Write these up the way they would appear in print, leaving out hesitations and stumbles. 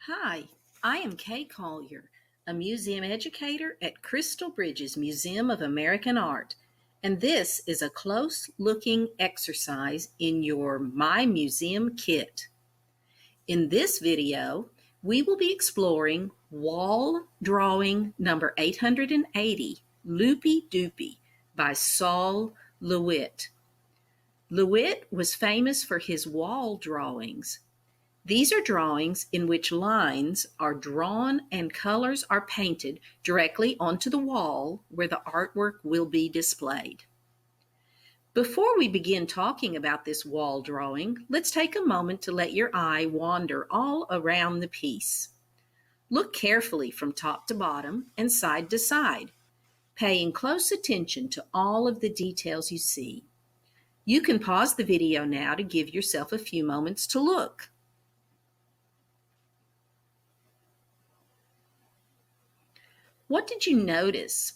Hi, I am Kaye Collier, a museum educator at Crystal Bridges Museum of American Art, and this is a close-looking exercise in your My Museum kit. In this video, we will be exploring wall drawing number 880, Loopy Doopy, by Sol LeWitt. LeWitt was famous for his wall drawings. These are drawings in which lines are drawn and colors are painted directly onto the wall where the artwork will be displayed. Before we begin talking about this wall drawing, let's take a moment to let your eye wander all around the piece. Look carefully from top to bottom and side to side, paying close attention to all of the details you see. You can pause the video now to give yourself a few moments to look. What did you notice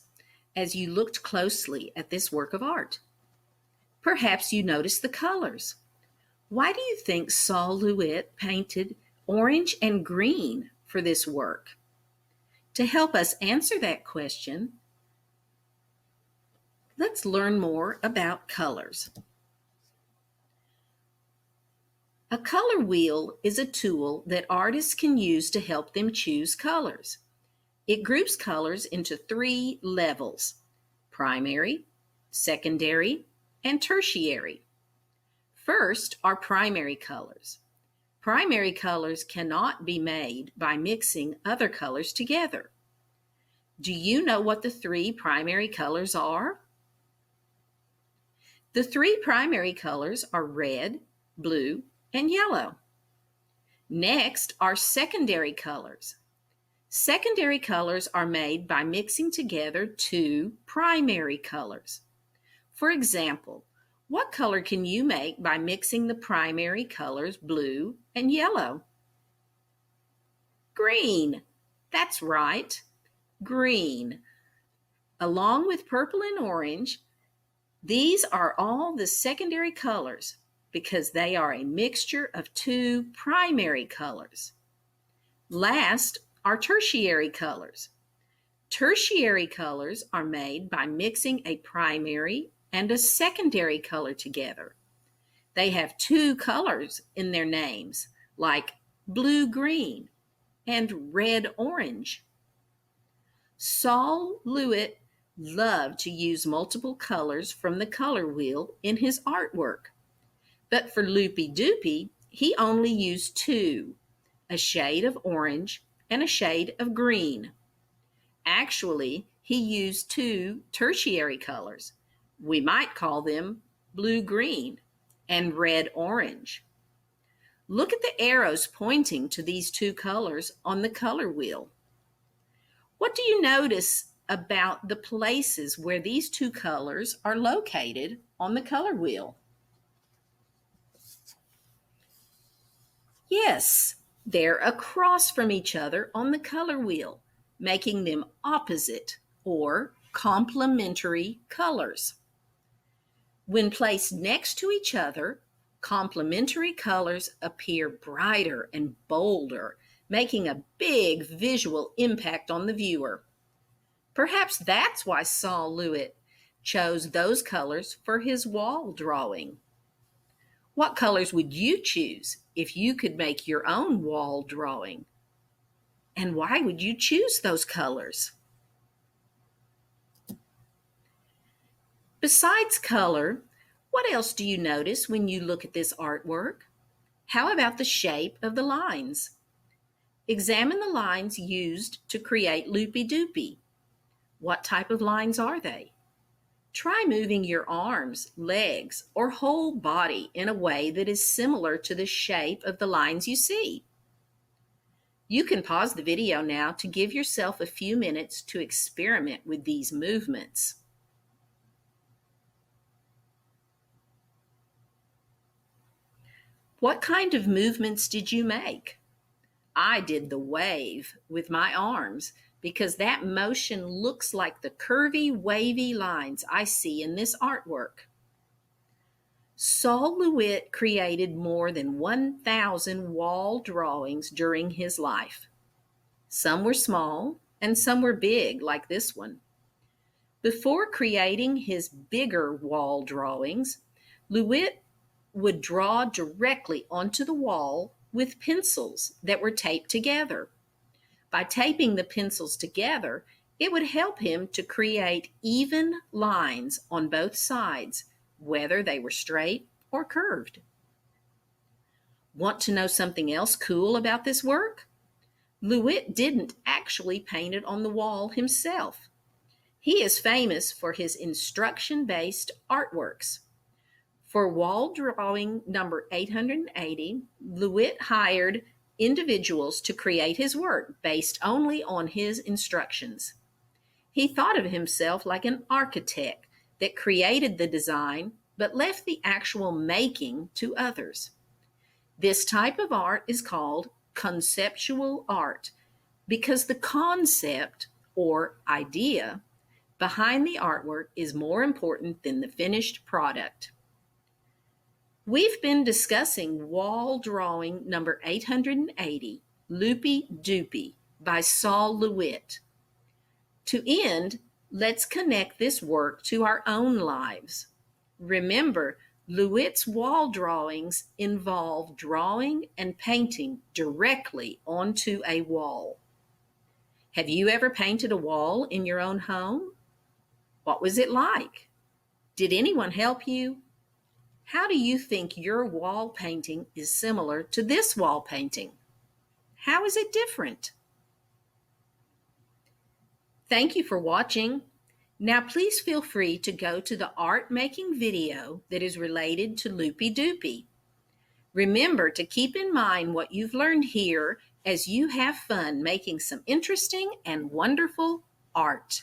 as you looked closely at this work of art? Perhaps you noticed the colors. Why do you think Sol LeWitt painted orange and green for this work? To help us answer that question, let's learn more about colors. A color wheel is a tool that artists can use to help them choose colors. It groups colors into 3 levels: primary, secondary, and tertiary. First are primary colors. Primary colors cannot be made by mixing other colors together. Do you know what the 3 primary colors are? The 3 primary colors are red, blue, and yellow. Next are secondary colors. Secondary colors are made by mixing together 2 primary colors. For example, what color can you make by mixing the primary colors blue and yellow? Green. That's right, green. Along with purple and orange, these are all the secondary colors because they are a mixture of 2 primary colors. Last are tertiary colors. Tertiary colors are made by mixing a primary and a secondary color together. They have 2 colors in their names, like blue-green and red-orange. Sol LeWitt loved to use multiple colors from the color wheel in his artwork. But for Loopy Doopy, he only used 2, a shade of orange and a shade of green. Actually, he used 2 tertiary colors. We might call them blue-green and red-orange. Look at the arrows pointing to these 2 colors on the color wheel. What do you notice about the places where these 2 colors are located on the color wheel? Yes, they're across from each other on the color wheel, making them opposite or complementary colors. When placed next to each other, complementary colors appear brighter and bolder, making a big visual impact on the viewer. Perhaps that's why Sol LeWitt chose those colors for his wall drawing. What colors would you choose if you could make your own wall drawing? And why would you choose those colors? Besides color, what else do you notice when you look at this artwork? How about the shape of the lines? Examine the lines used to create Loopy Doopy. What type of lines are they? Try moving your arms, legs, or whole body in a way that is similar to the shape of the lines you see. You can pause the video now to give yourself a few minutes to experiment with these movements. What kind of movements did you make? I did the wave with my arms because that motion looks like the curvy, wavy lines I see in this artwork. Saul LeWitt created more than 1,000 wall drawings during his life. Some were small and some were big, like this one. Before creating his bigger wall drawings, LeWitt would draw directly onto the wall with pencils that were taped together. By taping the pencils together, it would help him to create even lines on both sides, whether they were straight or curved. Want to know something else cool about this work? LeWitt didn't actually paint it on the wall himself. He is famous for his instruction-based artworks. For wall drawing number 880, LeWitt hired individuals to create his work based only on his instructions. He thought of himself like an architect that created the design but left the actual making to others. This type of art is called conceptual art because the concept or idea behind the artwork is more important than the finished product. We've been discussing wall drawing number 880, Loopy Doopy by Saul LeWitt. To end, let's connect this work to our own lives. Remember, LeWitt's wall drawings involve drawing and painting directly onto a wall. Have you ever painted a wall in your own home? What was it like? Did anyone help you? How do you think your wall painting is similar to this wall painting? How is it different? Thank you for watching. Now please feel free to go to the art making video that is related to Loopy Doopy. Remember to keep in mind what you've learned here as you have fun making some interesting and wonderful art.